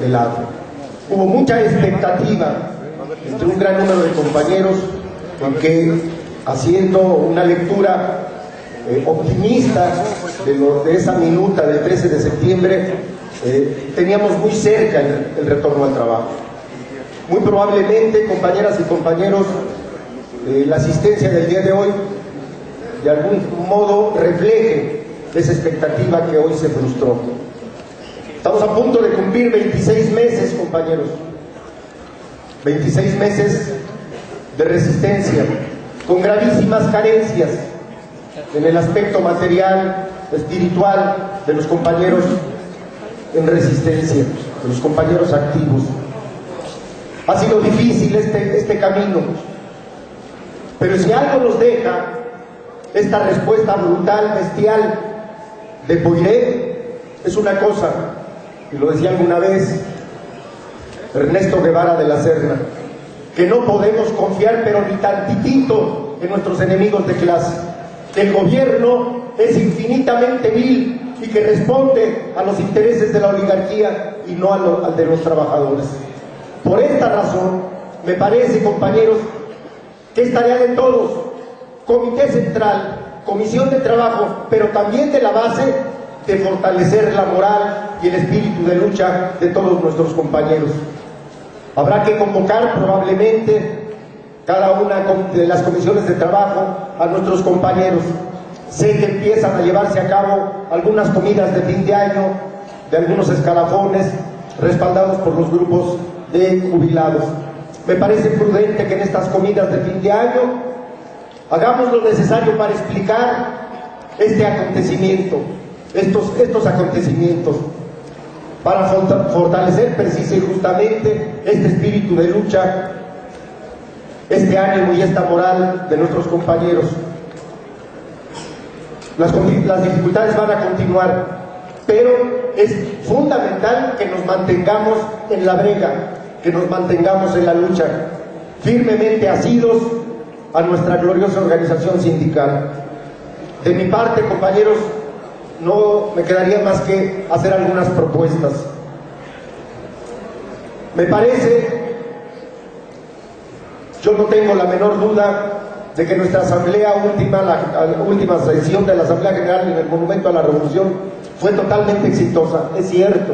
de lado. Hubo mucha expectativa entre un gran número de compañeros en que, haciendo una lectura optimista de esa minuta del 13 de septiembre, teníamos muy cerca el retorno al trabajo. Muy probablemente, compañeras y compañeros, la asistencia del día de hoy de algún modo refleje esa expectativa que hoy se frustró. Estamos a punto de cumplir 26 meses, compañeros. 26 meses de resistencia, con gravísimas carencias en el aspecto material, espiritual de los compañeros en resistencia, de los compañeros activos. Ha sido difícil este camino, pero si algo nos deja esta respuesta brutal, bestial de Poiré, es una cosa, y lo decía alguna vez Ernesto Guevara de la Serna, que no podemos confiar pero ni tantitito en nuestros enemigos de clase, que el gobierno es infinitamente vil y que responde a los intereses de la oligarquía y no al de los trabajadores. Por esta razón, me parece, compañeros, que es tarea de todos, Comité Central, Comisión de Trabajo, pero también de la base, de fortalecer la moral y el espíritu de lucha de todos nuestros compañeros. Habrá que convocar probablemente cada una de las comisiones de trabajo a nuestros compañeros. Sé que empiezan a llevarse a cabo algunas comidas de fin de año, de algunos escalafones, respaldados por los grupos de jubilados. Me parece prudente que en estas comidas de fin de año hagamos lo necesario para explicar este acontecimiento, estos acontecimientos, para fortalecer precisa y justamente este espíritu de lucha, este ánimo y esta moral de nuestros compañeros. Las dificultades van a continuar, pero es fundamental que nos mantengamos en la brega, que nos mantengamos en la lucha, firmemente asidos a nuestra gloriosa organización sindical. De mi parte, compañeros, no me quedaría más que hacer algunas propuestas. Me parece, yo no tengo la menor duda de que nuestra asamblea última, la última sesión de la Asamblea General en el Monumento a la Revolución fue totalmente exitosa, es cierto.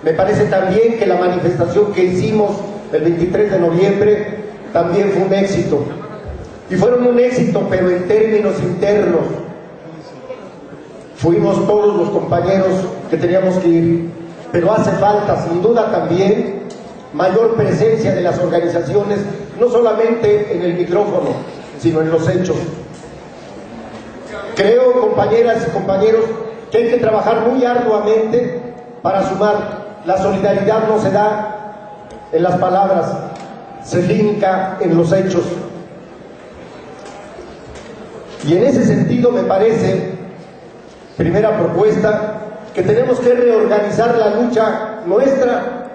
Me parece también que la manifestación que hicimos el 23 de noviembre también fue un éxito. Y fueron un éxito, pero en términos internos. Fuimos todos los compañeros que teníamos que ir, pero hace falta, sin duda también, mayor presencia de las organizaciones, no solamente en el micrófono, sino en los hechos. Creo, compañeras y compañeros, que hay que trabajar muy arduamente para sumar. La solidaridad no se da en las palabras, se finca en los hechos. Y en ese sentido me parece, primera propuesta, que tenemos que reorganizar la lucha nuestra,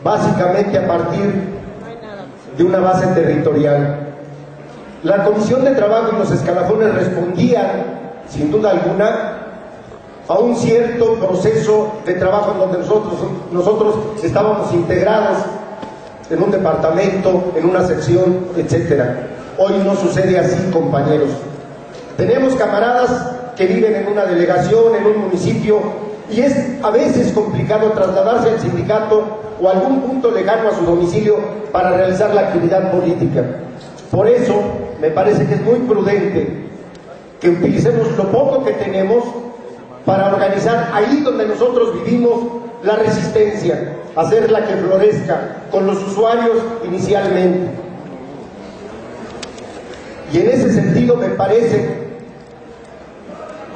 básicamente a partir de una base territorial. La Comisión de Trabajo y los escalafones respondían, sin duda alguna, a un cierto proceso de trabajo en donde nosotros estábamos integrados en un departamento, en una sección, etcétera. Hoy no sucede así, compañeros. Tenemos camaradas que viven en una delegación, en un municipio, y es a veces complicado trasladarse al sindicato o a algún punto lejano a su domicilio para realizar la actividad política. Por eso, me parece que es muy prudente que utilicemos lo poco que tenemos para organizar ahí donde nosotros vivimos la resistencia, hacerla que florezca con los usuarios inicialmente. Y en ese sentido me parece,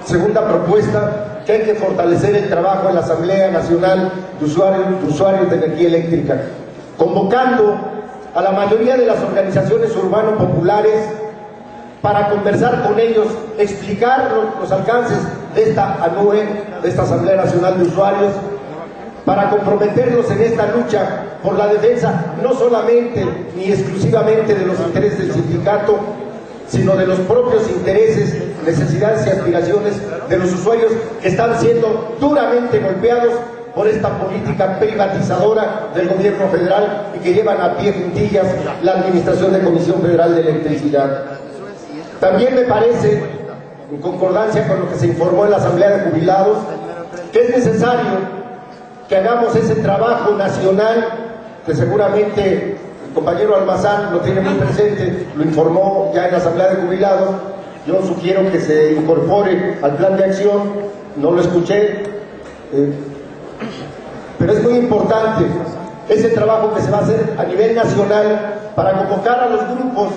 segunda propuesta, que hay que fortalecer el trabajo en la Asamblea Nacional de Usuarios de Energía Eléctrica, convocando a la mayoría de las organizaciones urbano-populares para conversar con ellos, explicar los alcances de esta ANUE, de esta Asamblea Nacional de Usuarios, para comprometernos en esta lucha por la defensa no solamente ni exclusivamente de los intereses del sindicato, sino de los propios intereses, necesidades y aspiraciones de los usuarios que están siendo duramente golpeados por esta política privatizadora del gobierno federal y que llevan a pie juntillas la administración de Comisión Federal de Electricidad. También me parece, en concordancia con lo que se informó en la Asamblea de Jubilados, que es necesario que hagamos ese trabajo nacional que seguramente el compañero Almazán lo tiene muy presente, lo informó ya en la Asamblea de Jubilados. Yo sugiero que se incorpore al plan de acción, no lo escuché, pero es muy importante ese trabajo que se va a hacer a nivel nacional para convocar a los grupos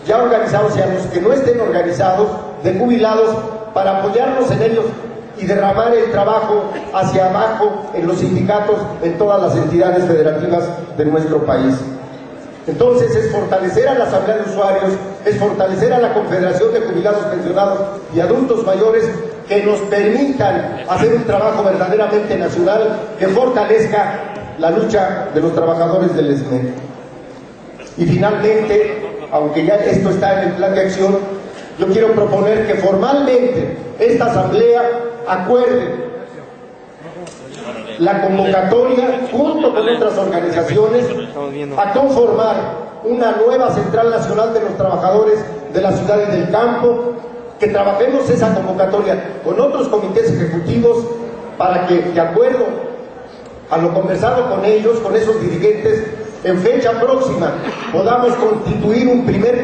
ya organizados y a los que no estén organizados de jubilados para apoyarnos en ellos y derramar el trabajo hacia abajo en los sindicatos, en todas las entidades federativas de nuestro país. Entonces es fortalecer a la Asamblea de Usuarios, es fortalecer a la Confederación de Jubilados, Pensionados y Adultos Mayores que nos permitan hacer un trabajo verdaderamente nacional que fortalezca la lucha de los trabajadores del SME. Y finalmente, aunque ya esto está en el plan de acción, yo quiero proponer que formalmente esta Asamblea acuerde la convocatoria junto con otras organizaciones a conformar una nueva Central Nacional de los Trabajadores de la Ciudad y del Campo, que trabajemos esa convocatoria con otros comités ejecutivos para que, de acuerdo a lo conversado con ellos, con esos dirigentes, en fecha próxima podamos constituir un primer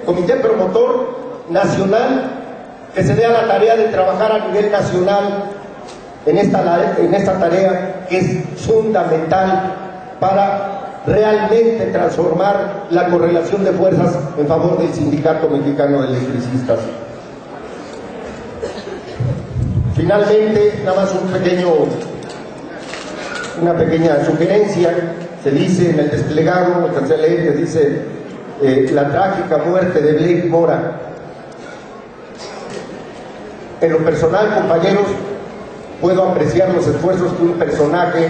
comité promotor nacional que se dé a la tarea de trabajar a nivel nacional en esta tarea que es fundamental para realmente transformar la correlación de fuerzas en favor del Sindicato Mexicano de Electricistas. Finalmente, nada más una pequeña sugerencia. Se dice en el desplegado, alcancé a leer, que dice la trágica muerte de Blake Mora. En lo personal, compañeros, puedo apreciar los esfuerzos que un personaje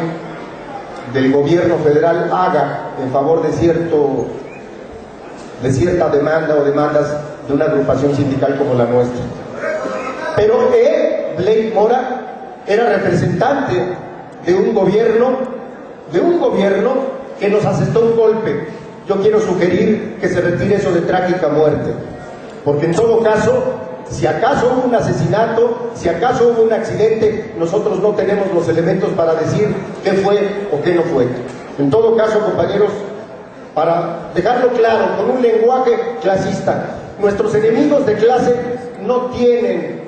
del gobierno federal haga en favor de cierta demanda o demandas de una agrupación sindical como la nuestra. Pero Blake Mora, era representante de un gobierno que nos asestó un golpe. Yo quiero sugerir que se retire eso de trágica muerte, porque en todo caso, si acaso hubo un asesinato, si acaso hubo un accidente, nosotros no tenemos los elementos para decir qué fue o qué no fue. En todo caso, compañeros, para dejarlo claro, con un lenguaje clasista, nuestros enemigos de clase no tienen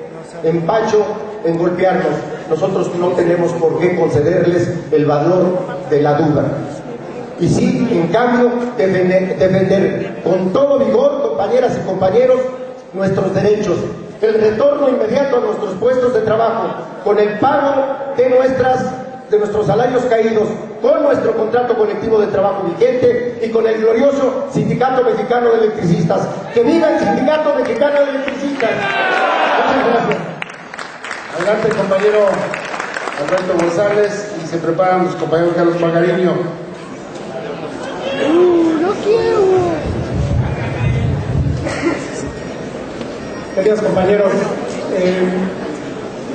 empacho en golpearnos. Nosotros no tenemos por qué concederles el valor de la duda. Y sí, en cambio, defender con todo vigor, compañeras y compañeros, nuestros derechos, el retorno inmediato a nuestros puestos de trabajo, con el pago de nuestros salarios caídos, con nuestro contrato colectivo de trabajo vigente y con el glorioso Sindicato Mexicano de Electricistas. ¡Que viva el Sindicato Mexicano de Electricistas! Muchas gracias. Adelante, compañero Alberto González, y se preparan los compañeros Carlos Magariño. ¡No quiero! Queridos compañeros,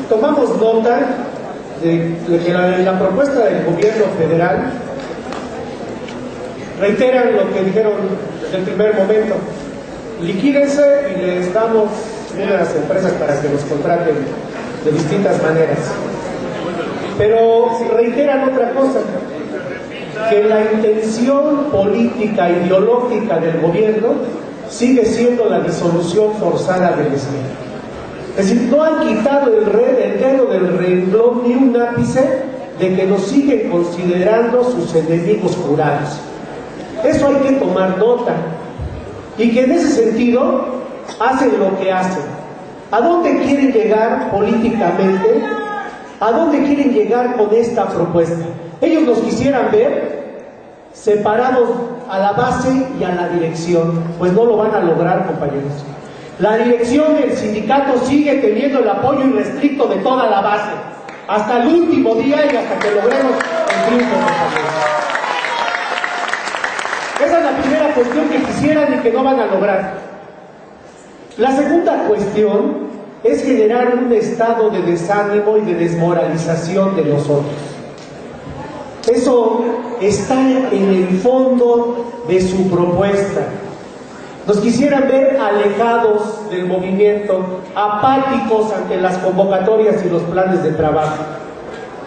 tomamos nota de que la propuesta del gobierno federal reiteran lo que dijeron desde el primer momento: liquídense y les damos unas empresas para que los contraten de distintas maneras. Pero reiteran otra cosa, que la intención política ideológica del gobierno sigue siendo la disolución forzada del SME. Es decir, no han quitado el dedo del renglón ni un ápice de que nos siguen considerando sus enemigos jurados. Eso hay que tomar nota. Y que en ese sentido hacen lo que hacen. ¿A dónde quieren llegar políticamente? ¿A dónde quieren llegar con esta propuesta? Ellos nos quisieran ver separados a la base y a la dirección. Pues no lo van a lograr, compañeros. La dirección del sindicato sigue teniendo el apoyo irrestricto de toda la base, hasta el último día y hasta que logremos el triunfo, compañeros. Esa es la primera cuestión que quisieran y que no van a lograr. La segunda cuestión es generar un estado de desánimo y de desmoralización de nosotros. Eso está en el fondo de su propuesta. Nos quisieran ver alejados del movimiento, apáticos ante las convocatorias y los planes de trabajo.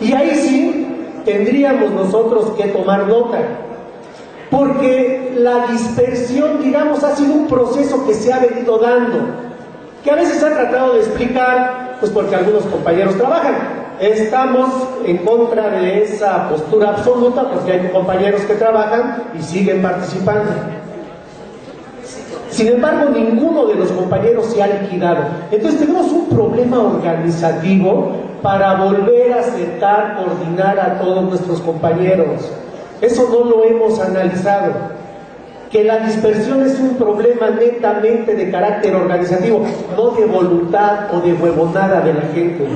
Y ahí sí tendríamos nosotros que tomar nota, porque la dispersión, digamos, ha sido un proceso que se ha venido dando, que a veces se ha tratado de explicar, pues porque algunos compañeros trabajan. Estamos en contra de esa postura absoluta, porque hay compañeros que trabajan y siguen participando. Sin embargo, ninguno de los compañeros se ha liquidado. Entonces tenemos un problema organizativo para volver a aceptar, coordinar a todos nuestros compañeros. Eso no lo hemos analizado. Que la dispersión es un problema netamente de carácter organizativo, no de voluntad o de huevonada de la gente.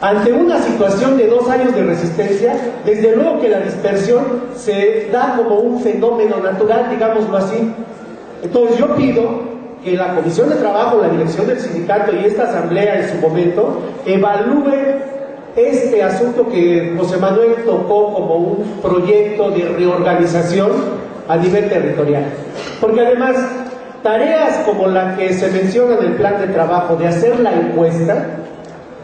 Ante una situación de 2 años de resistencia, desde luego que la dispersión se da como un fenómeno natural, digámoslo así. Entonces yo pido que la Comisión de Trabajo, la dirección del sindicato y esta asamblea en su momento evalúe este asunto que José Manuel tocó como un proyecto de reorganización a nivel territorial. Porque además, tareas como la que se menciona en el plan de trabajo de hacer la encuesta,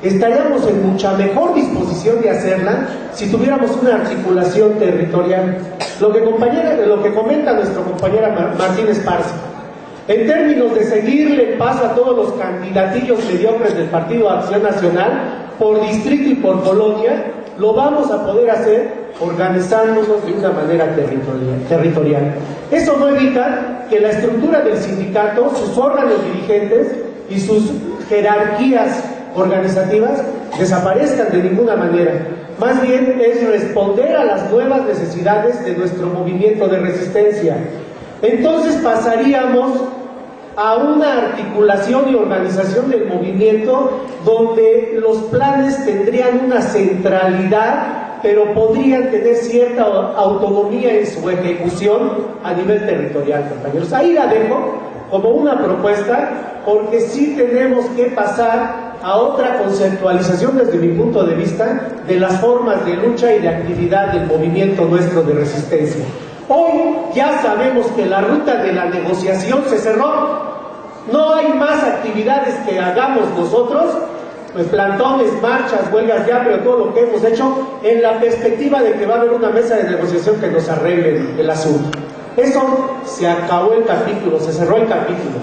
estaríamos en mucha mejor disposición de hacerla si tuviéramos una articulación territorial. Lo que comenta nuestra compañera Martínez Parza, en términos de seguirle paso a todos los candidatillos mediocres del Partido Acción Nacional, por distrito y por colonia, lo vamos a poder hacer organizándonos de una manera territorial. Eso no evita que la estructura del sindicato, sus órganos dirigentes y sus jerarquías organizativas desaparezcan de ninguna manera. Más bien es responder a las nuevas necesidades de nuestro movimiento de resistencia. Entonces pasaríamos a una articulación y organización del movimiento donde los planes tendrían una centralidad, pero podrían tener cierta autonomía en su ejecución a nivel territorial, compañeros. Ahí la dejo como una propuesta, porque sí tenemos que pasar a otra conceptualización desde mi punto de vista de las formas de lucha y de actividad del movimiento nuestro de resistencia. Hoy ya sabemos que la ruta de la negociación se cerró. No hay más actividades que hagamos nosotros, pues plantones, marchas, huelgas ya, pero todo lo que hemos hecho en la perspectiva de que va a haber una mesa de negociación que nos arregle el asunto. Eso se acabó el capítulo, se cerró el capítulo.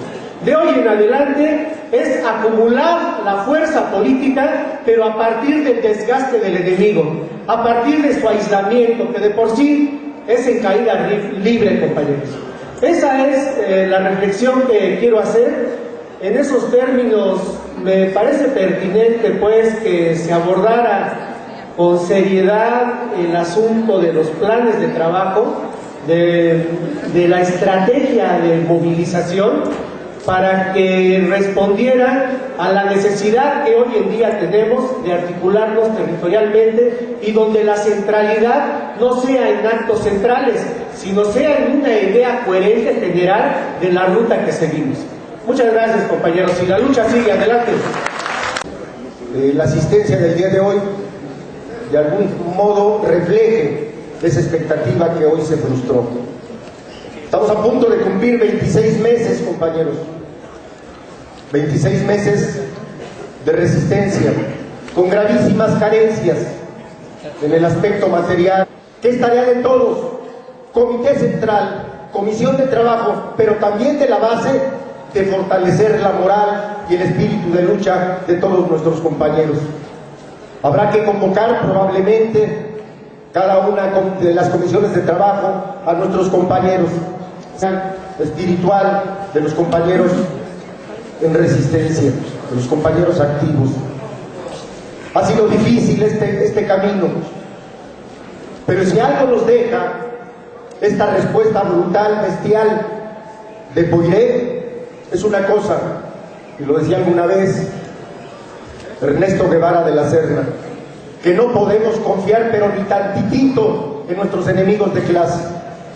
De hoy en adelante es acumular la fuerza política, pero a partir del desgaste del enemigo, a partir de su aislamiento, que de por sí es en caída libre, compañeros. Esa es la reflexión que quiero hacer. En esos términos me parece pertinente pues que se abordara con seriedad el asunto de los planes de trabajo, de la estrategia de movilización, para que respondieran a la necesidad que hoy en día tenemos de articularnos territorialmente y donde la centralidad no sea en actos centrales, sino sea en una idea coherente general de la ruta que seguimos. Muchas gracias, compañeros, y la lucha sigue adelante. La asistencia del día de hoy de algún modo refleje esa expectativa que hoy se frustró. Estamos a punto de cumplir 26 meses, compañeros. 26 meses de resistencia, con gravísimas carencias en el aspecto material, que es tarea de todos, comité central, comisión de trabajo, pero también de la base de fortalecer la moral y el espíritu de lucha de todos nuestros compañeros. Habrá que convocar probablemente cada una de las comisiones de trabajo a nuestros compañeros, espiritual de los compañeros en resistencia, de los compañeros activos. Ha sido difícil este camino, pero si algo nos deja esta respuesta brutal, bestial de Poiré, es una cosa, y lo decía alguna vez Ernesto Guevara de la Serna, que no podemos confiar pero ni tantitito en nuestros enemigos de clase,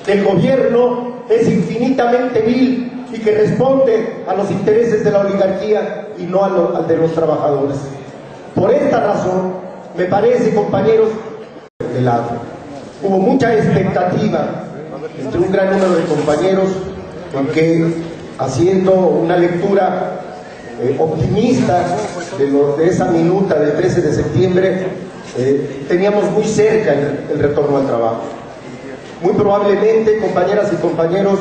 que el gobierno es infinitamente vil y que responde a los intereses de la oligarquía y no al de los trabajadores. Por esta razón, me parece, compañeros, de lado. Hubo mucha expectativa entre un gran número de compañeros en que, haciendo una lectura optimista de esa minuta del 13 de septiembre, teníamos muy cerca el retorno al trabajo. Muy probablemente, compañeras y compañeros,